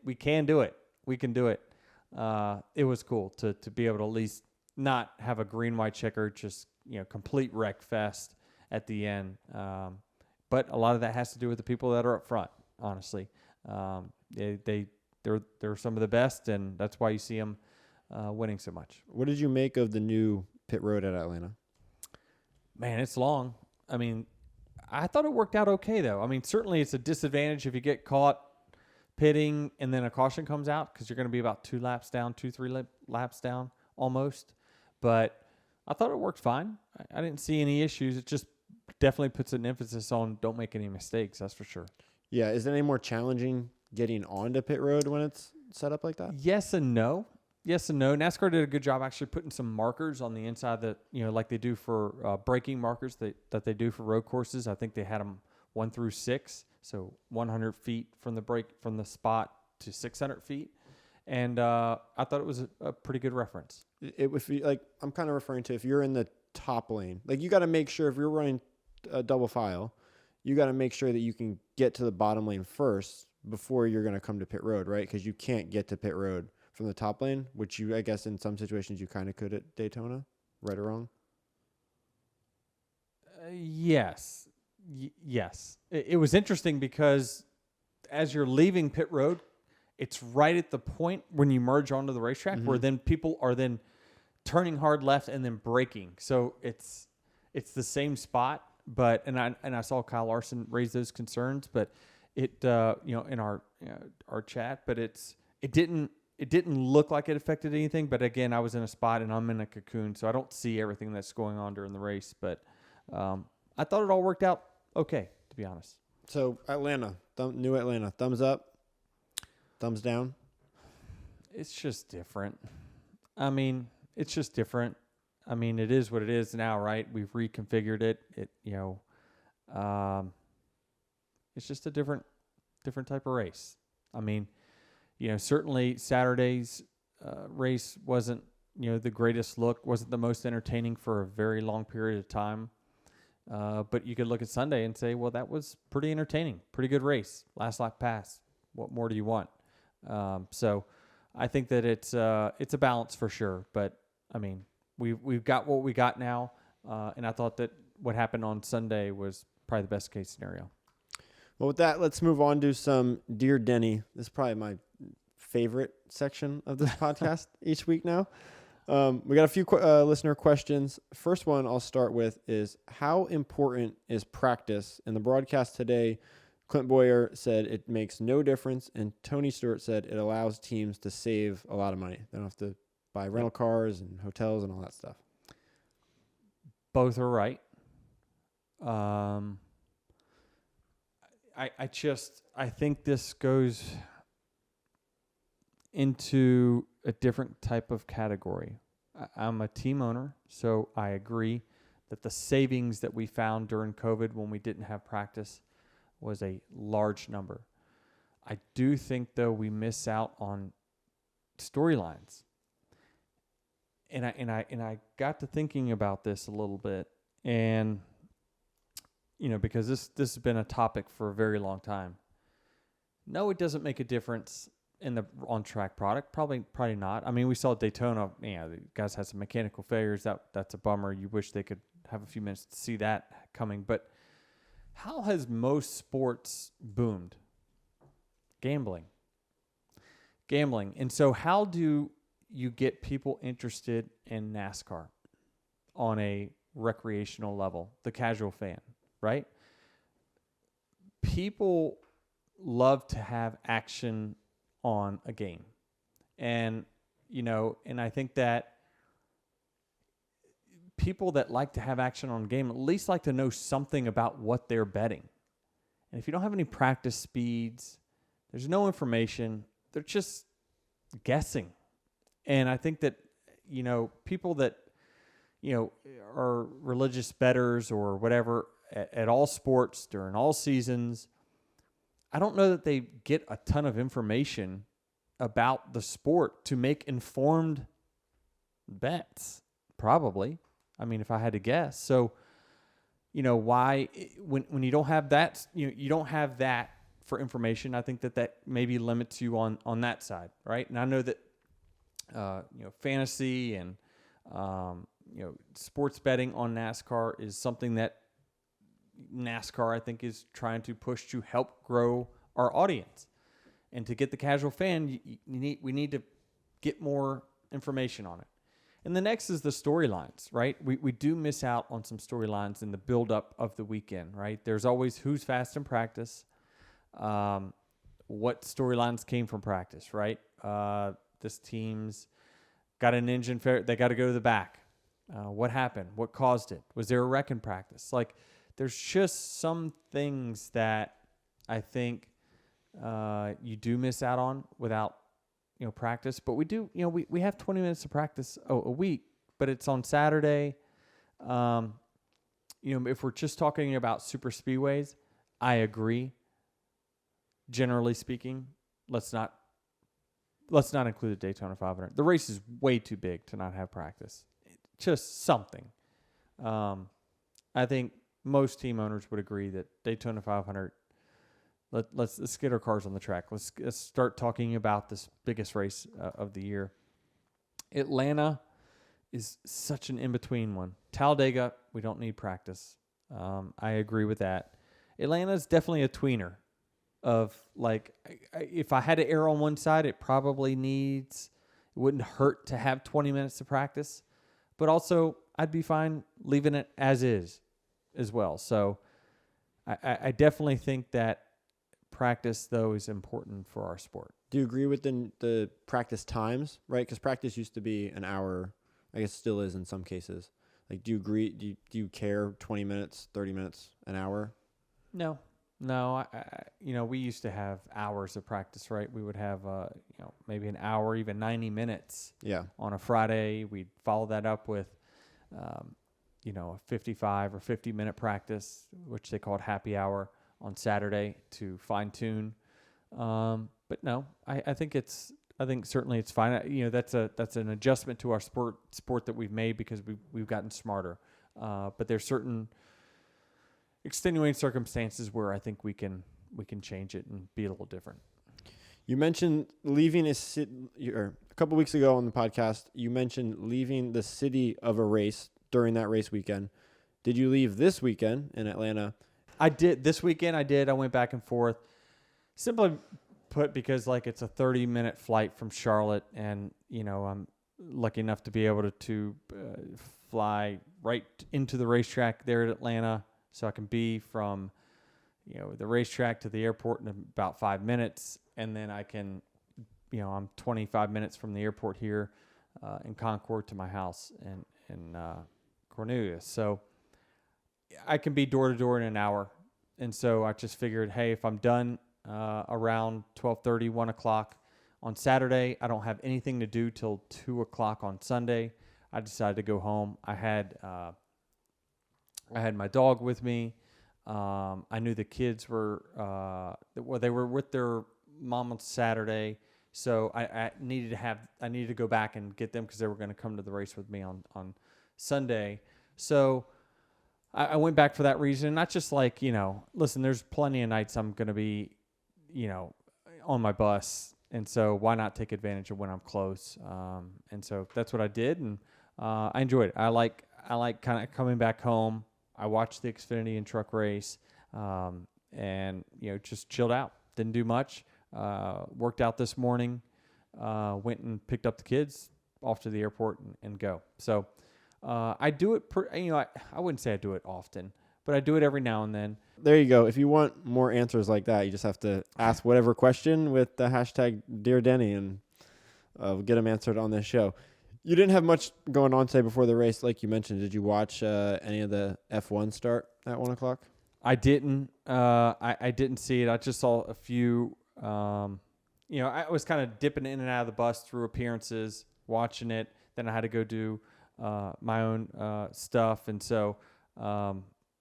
do it. We can do it. It was cool to be able to at least not have a green-white checker, just complete wreck fest at the end. But a lot of that has to do with the people that are up front. Honestly, they're some of the best, and that's why you see them winning so much. What did you make of the new pit road at Atlanta? Man, it's long. I mean, I thought it worked out okay, though. I mean, certainly it's a disadvantage if you get caught pitting and then a caution comes out, because you're going to be about 3 laps down almost. But I thought it worked fine. I didn't see any issues. It just definitely puts an emphasis on don't make any mistakes, that's for sure. Yeah, is it any more challenging getting onto pit road when it's set up like that? Yes and no. NASCAR did a good job actually putting some markers on the inside that, like they do for braking markers that they do for road courses. I think they had them 1 through 6, so 100 feet from the spot to 600 feet. And I thought it was a pretty good reference. It would be like, I'm kind of referring to if you're in the top lane, like you got to make sure if you're running a double file, you got to make sure that you can get to the bottom lane first before you're going to come to pit road, right? Because you can't get to pit road from the top lane, which you, I guess, in some situations you kind of could at Daytona, right or wrong. Yes. Yes. It was interesting because as you're leaving pit road, it's right at the point when you merge onto the racetrack where then people are then turning hard left and then braking. So it's the same spot, but and I saw Kyle Larson raise those concerns, but it in our chat, but it didn't look like it affected anything. But again, I was in a spot and I'm in a cocoon, so I don't see everything that's going on during the race. But I thought it all worked out okay, to be honest. So Atlanta, new Atlanta, thumbs up, thumbs down. It's just different. I mean, it's just different. I mean, it is what it is now, right? We've reconfigured it. It's just a different type of race. I mean, certainly Saturday's race wasn't, the greatest look, wasn't the most entertaining for a very long period of time. But you could look at Sunday and say, well, that was pretty entertaining, pretty good race, last lap pass. What more do you want? So I think that it's a balance for sure. But I mean, we've got what we got now, and I thought that what happened on Sunday was probably the best case scenario. Well, with that, let's move on to some Dear Denny. This is probably my favorite section of this podcast each week now. We got a few listener questions. First one I'll start with is, how important is practice? In the broadcast today, Clint Boyer said it makes no difference, and Tony Stewart said it allows teams to save a lot of money. They don't have to buy rental cars and hotels and all that stuff. Both are right. I think this goes into a different type of category. I'm a team owner, so I agree that the savings that we found during COVID when we didn't have practice was a large number. I do think, though, we miss out on storylines. And I got to thinking about this a little bit, and because this has been a topic for a very long time. No, it doesn't make a difference in the on-track product. Probably not. I mean, we saw Daytona. The guys had some mechanical failures. That's a bummer. You wish they could have a few minutes to see that coming. But how has most sports boomed? Gambling. And so how do you get people interested in NASCAR on a recreational level, the casual fan, right? People love to have action on a game. And, and I think that people that like to have action on a game at least like to know something about what they're betting. And if you don't have any practice speeds, there's no information, they're just guessing. And I think that, people that, are religious bettors or whatever at all sports during all seasons, I don't know that they get a ton of information about the sport to make informed bets, probably. I mean, if I had to guess. So, why, when you don't have that, you don't have that for information, I think that maybe limits you on that side, right? And I know that, fantasy and, sports betting on NASCAR is something that NASCAR, I think, is trying to push to help grow our audience. And to get the casual fan, we need to get more information on it. And the next is the storylines, right? We do miss out on some storylines in the buildup of the weekend, right? There's always who's fast in practice, what storylines came from practice, right? This team's got an engine failure, they got to go to the back. What happened? What caused it? Was there a wreck in practice? Like, there's just some things that I think you do miss out on without, practice. But we do, we have 20 minutes of practice a week, but it's on Saturday. If we're just talking about super speedways, I agree. Generally speaking, let's not include the Daytona 500. The race is way too big to not have practice. Just something. I think most team owners would agree that Daytona 500 Let's get our cars on the track. Let's start talking about this biggest race of the year. Atlanta is such an in-between one. Talladega, we don't need practice. I agree with that. Atlanta is definitely a tweener of like, if I had to err on one side, it wouldn't hurt to have 20 minutes of practice, but also I'd be fine leaving it as is as well. So I definitely think that practice, though, is important for our sport. Do you agree with the practice times, right? Because practice used to be an hour. I guess still is in some cases. Like, do you agree? Do you care 20 minutes, 30 minutes, an hour? No. We used to have hours of practice, right? We would have, maybe an hour, even 90 minutes. Yeah. On a Friday, we'd follow that up with, a 55 or 50-minute practice, which they called happy hour on Saturday to fine tune. But no, I think certainly it's fine. That's an adjustment to our sport that we've made because we've gotten smarter. But there's certain extenuating circumstances where I think we can change it and be a little different. You mentioned leaving a couple weeks ago on the podcast. You mentioned leaving the city of a race during that race weekend. Did you leave this weekend in Atlanta? I did. This weekend I did. I went back and forth. Simply put, because it's a 30-minute flight from Charlotte, and I'm lucky enough to be able to fly right into the racetrack there at Atlanta, so I can be from the racetrack to the airport in about 5 minutes, and then I can I'm 25 minutes from the airport here in Concord to my house in Cornelius, so I can be door to door in an hour. And so I just figured, hey, if I'm done around 12:30, 1 o'clock on Saturday, I don't have anything to do till 2 o'clock on Sunday. I decided to go home. I had my dog with me. I knew the kids were they were with their mom on Saturday, so I needed to go back and get them because they were going to come to the race with me on Sunday. So I went back for that reason. Not just listen, there's plenty of nights I'm going to be, on my bus. And so why not take advantage of when I'm close? And so that's what I did. And I enjoyed it. I like kind of coming back home. I watched the Xfinity and truck race and, just chilled out. Didn't do much. Worked out this morning. Went and picked up the kids off to the airport and go. So I do it, I wouldn't say I do it often, but I do it every now and then. There you go. If you want more answers like that, you just have to ask whatever question with the hashtag Dear Denny, and we'll get them answered on this show. You didn't have much going on today before the race, like you mentioned. Did you watch any of the F1 start at 1 o'clock? I didn't. I didn't see it. I just saw a few. I was kind of dipping in and out of the bus through appearances, watching it. Then I had to go do my own stuff. And so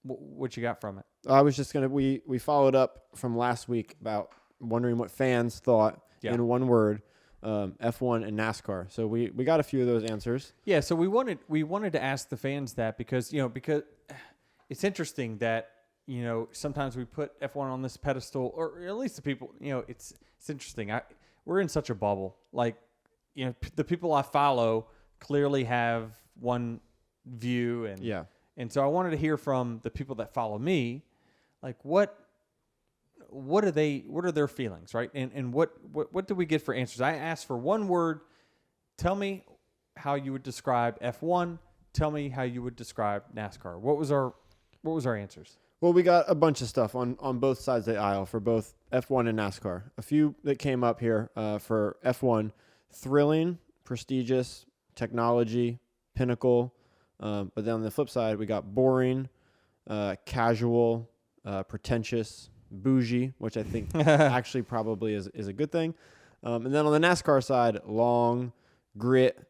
what you got from it? I was just we followed up from last week about wondering what fans thought in one word, F1 and NASCAR. So we got a few of those answers. Yeah, so we wanted to ask the fans that because it's interesting that sometimes we put F1 on this pedestal, or at least the people, it's interesting. We're in such a bubble. The people I follow clearly have one view, and so I wanted to hear from the people that follow me, what are their feelings, right? And what do we get for answers? I asked for one word. Tell me how you would describe F1. Tell me how you would describe NASCAR. What was our answers? Well, we got a bunch of stuff on both sides of the aisle for both F1 and NASCAR. A few that came up here for F1: thrilling, prestigious, technology, pinnacle. But then on the flip side, we got boring, casual, pretentious, bougie, which I think actually probably is a good thing. And then on the NASCAR side, long, grit,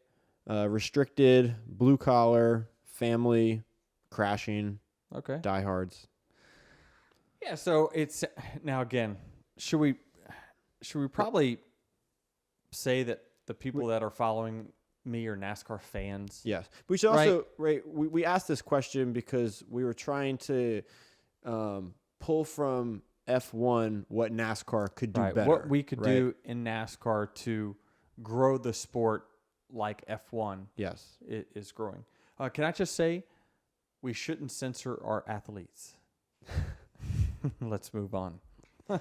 restricted, blue collar, family, crashing, diehards. Yeah, so it's now again, should we probably say that the people that are following me are NASCAR fans? Yes. We should also, we asked this question because we were trying to pull from F1 what NASCAR could do better. What we could do in NASCAR to grow the sport like F1 Yes. is growing. Can I just say we shouldn't censor our athletes? Let's move on. When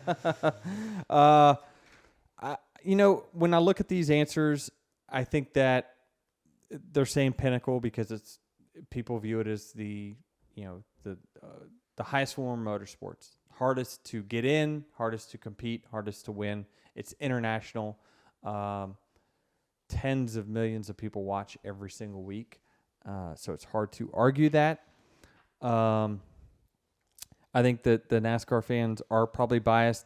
I look at these answers, I think that they're saying Pinnacle because people view it as the highest form of motorsports, hardest to get in, hardest to compete, hardest to win. It's international. Tens of millions of people watch every single week, so it's hard to argue that. I think that the NASCAR fans are probably biased.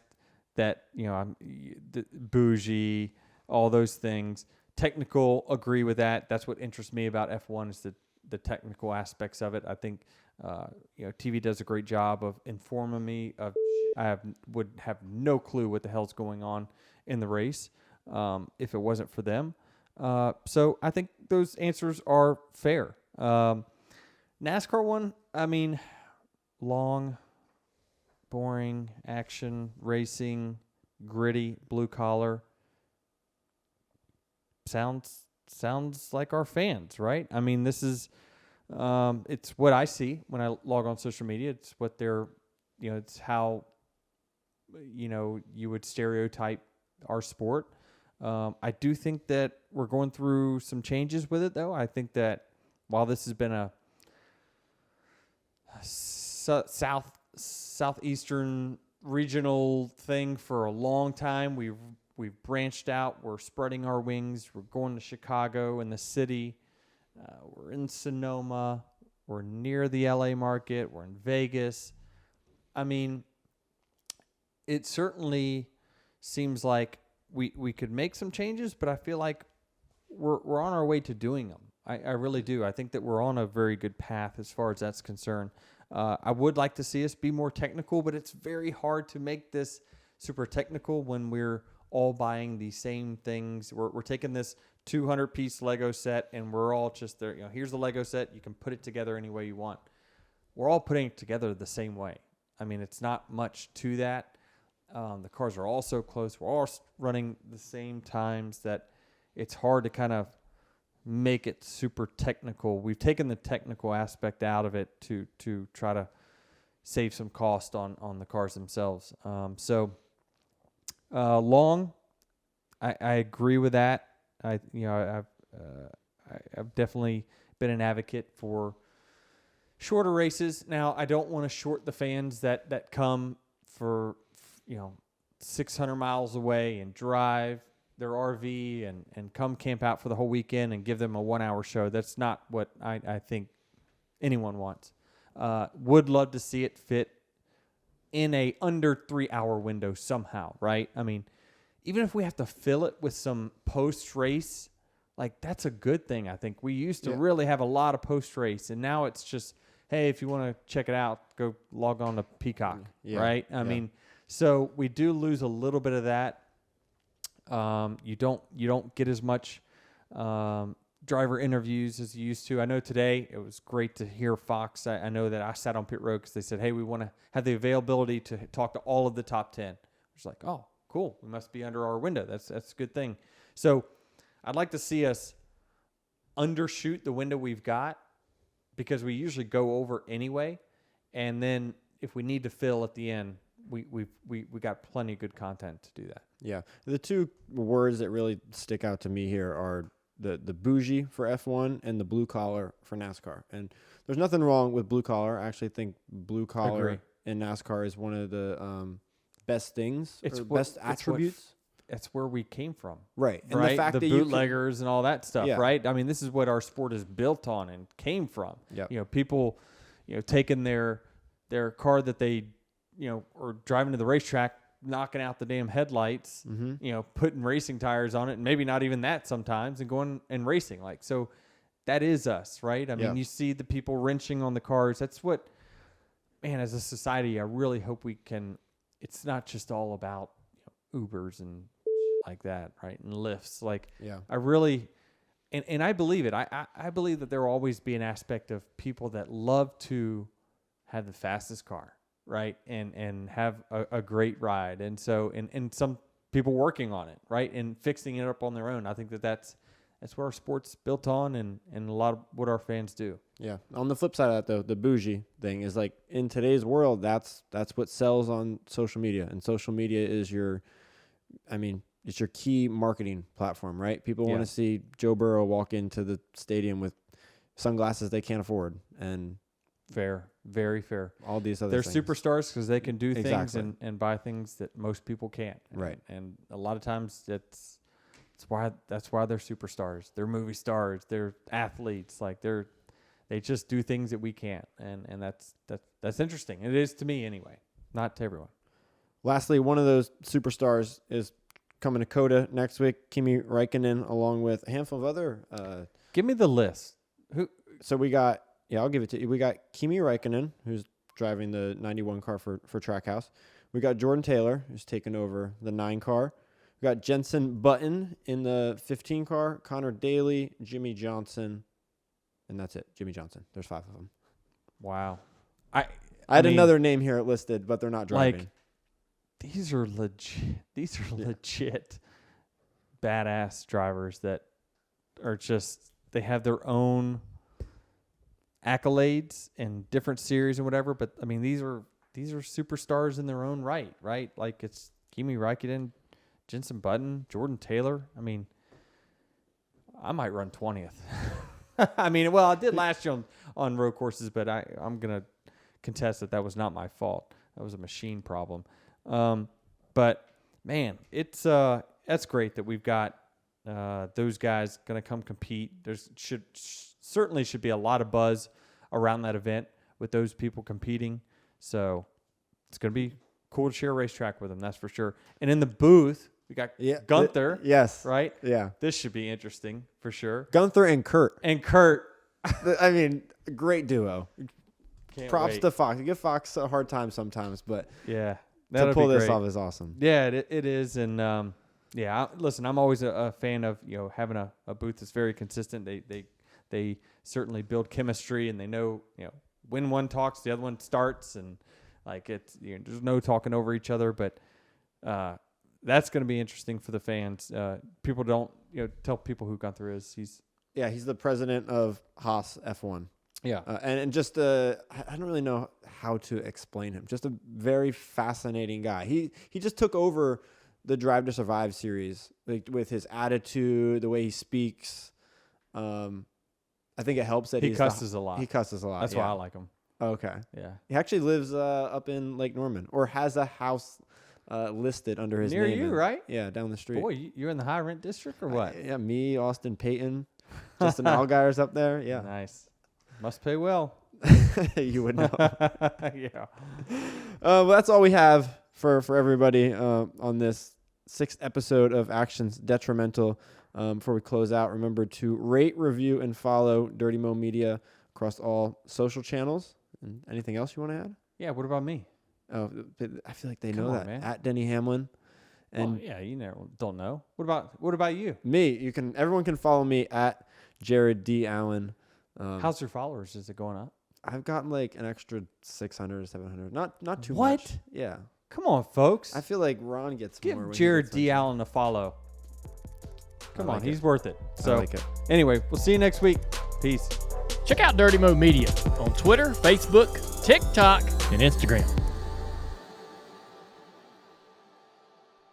That I'm bougie, all those things. Technical, agree with that. That's what interests me about F1 is the technical aspects of it. I think TV does a great job of informing me of. Would have no clue what the hell's going on in the race if it wasn't for them. So I think those answers are fair. NASCAR one, I mean, long, boring, action, racing, gritty, blue collar. Sounds like our fans, right? I mean, this is it's what I see when I log on social media. It's what they're, it's how you would stereotype our sport. I do think that we're going through some changes with it, though. I think that while this has been a southeastern regional thing for a long time, we've branched out. We're spreading our wings. We're going to Chicago and the city. We're in Sonoma. We're near the LA market. We're in Vegas. I mean, it certainly seems like we could make some changes, but I feel like we're on our way to doing them. I really do. I think that we're on a very good path as far as that's concerned. I would like to see us be more technical, but it's very hard to make this super technical when we're all buying the same things. We're taking this 200-piece Lego set, and we're all just there. Here's the Lego set. You can put it together any way you want. We're all putting it together the same way. I mean, it's not much to that. The cars are all so close. We're all running the same times that it's hard to kind of make it super technical. We've taken the technical aspect out of it to try to save some cost on the cars themselves. Long, I agree with that. I've definitely been an advocate for shorter races. Now, I don't want to short the fans that come for 600 miles away and drive their RV and come camp out for the whole weekend and give them a 1-hour show. That's not what I think anyone wants. Would love to see it fit in a under 3-hour window somehow, right? I mean, even if we have to fill it with some post-race, like that's a good thing, I think. We used to really have a lot of post-race, and now it's just, hey, if you want to check it out, go log on to Peacock, right? I mean, so we do lose a little bit of that. You don't get as much driver interviews as you used to. I know today it was great to hear Fox. I know that I sat on pit road because they said, hey, we want to have the availability to talk to all of the top 10. I was like, oh, cool. We must be under our window. That's a good thing. So I'd like to see us undershoot the window we've got because we usually go over anyway. And then if we need to fill at the end, we got plenty of good content to do that. Yeah. The two words that really stick out to me here are the bougie for F1 and the blue collar for NASCAR. And there's nothing wrong with blue collar. I actually think blue collar in NASCAR is one of the best things, best attributes. That's where we came from. Right. And right? the fact the that bootleggers and all that stuff, right? I mean, this is what our sport is built on and came from. Yep. People, taking their car that they, or driving to the racetrack, knocking out the damn headlights, putting racing tires on it, and maybe not even that sometimes, and going and racing. So that is us, right? I mean, you see the people wrenching on the cars. That's what, man, as a society, I really hope we can, it's not just all about Ubers and shit like that, right? And Lyfts. I really, and I believe it. I believe that there will always be an aspect of people that love to have the fastest car. right? And have a great ride. And so, and some people working on it, right? And fixing it up on their own. I think that's what our sport's built on, and a lot of what our fans do. Yeah. On the flip side of that, though, the bougie thing is like in today's world, that's what sells on social media. And social media is it's your key marketing platform, right? People want to see Joe Burrow walk into the stadium with sunglasses they can't afford. And fair, very fair. All these other They're things. superstars because they can do things Exactly. and buy things that most people can't. Right. And a lot of times that's why they're superstars. They're movie stars. They're athletes. Like they just do things that we can't. And that's interesting. It is to me anyway. Not to everyone. Lastly, one of those superstars is coming to COTA next week. Kimi Räikkönen, along with a handful of other. Give me the list. Who? So we got. Yeah, I'll give it to you. We got Kimi Räikkönen, who's driving the 91 car for Trackhouse. We got Jordan Taylor, who's taking over the 9 car. We got Jenson Button in the 15 car, Connor Daly, Jimmy Johnson, and that's it. Jimmy Johnson. There's 5 of them. Wow. I had another name here listed, but they're not driving. Like, these are legit badass drivers that are just, they have their own accolades and different series and whatever, but I mean these are superstars in their own right? Like it's Kimi Räikkönen, Jenson Button, Jordan Taylor. I mean, I might run 20th. I mean, well, I did last year on road courses, but I'm gonna contest that was not my fault. That was a machine problem. But man, it's that's great that we've got those guys gonna come compete. There's certainly should be a lot of buzz around that event with those people competing. So it's going to be cool to share a racetrack with them, that's for sure. And in the booth, we got Gunther. Yes. Right? Yeah. This should be interesting for sure. Gunther and Kurt. I mean, great duo. Props to Fox. You give Fox a hard time sometimes, but yeah, to pull this off is awesome. Yeah, it is. And listen, I'm always a fan of having a booth that's very consistent. They certainly build chemistry, and they know, when one talks, the other one starts, and like it's there's no talking over each other. But that's going to be interesting for the fans. People don't tell people who Gunther is. He's the president of Haas F1. Yeah, and just I don't really know how to explain him. Just a very fascinating guy. He just took over the Drive to Survive series, like, with his attitude, the way he speaks. I think it helps that he cusses a lot. He cusses a lot. That's why I like him. Okay. Yeah. He actually lives up in Lake Norman, or has a house listed under his near name. you, right? Yeah, down the street. Boy, you're in the high rent district or what? Yeah, me, Austin, Peyton, Justin Allgaier's up there. Yeah. Nice. Must pay well. You would know. Yeah. Well, that's all we have for everybody on this 6th episode of Actions Detrimental. Before we close out, remember to rate, review, and follow Dirty Mo Media across all social channels. And anything else you want to add? Yeah, what about me? Oh, I feel like they Come know on, that. man. At Denny Hamlin. And you don't know. What about you? me, everyone can follow me at Jared D. Allen. How's your followers? Is it going up? I've gotten like an extra 600 or 700. Not too What? much. Yeah. Come on, folks. I feel like Ron gets more. Give when he Jared gets D. mentioned. Allen a follow. Come like on, it. he's worth it. So I like it. anyway, we'll see you next week. Peace. Check out Dirty Mo Media on Twitter, Facebook, TikTok, and Instagram.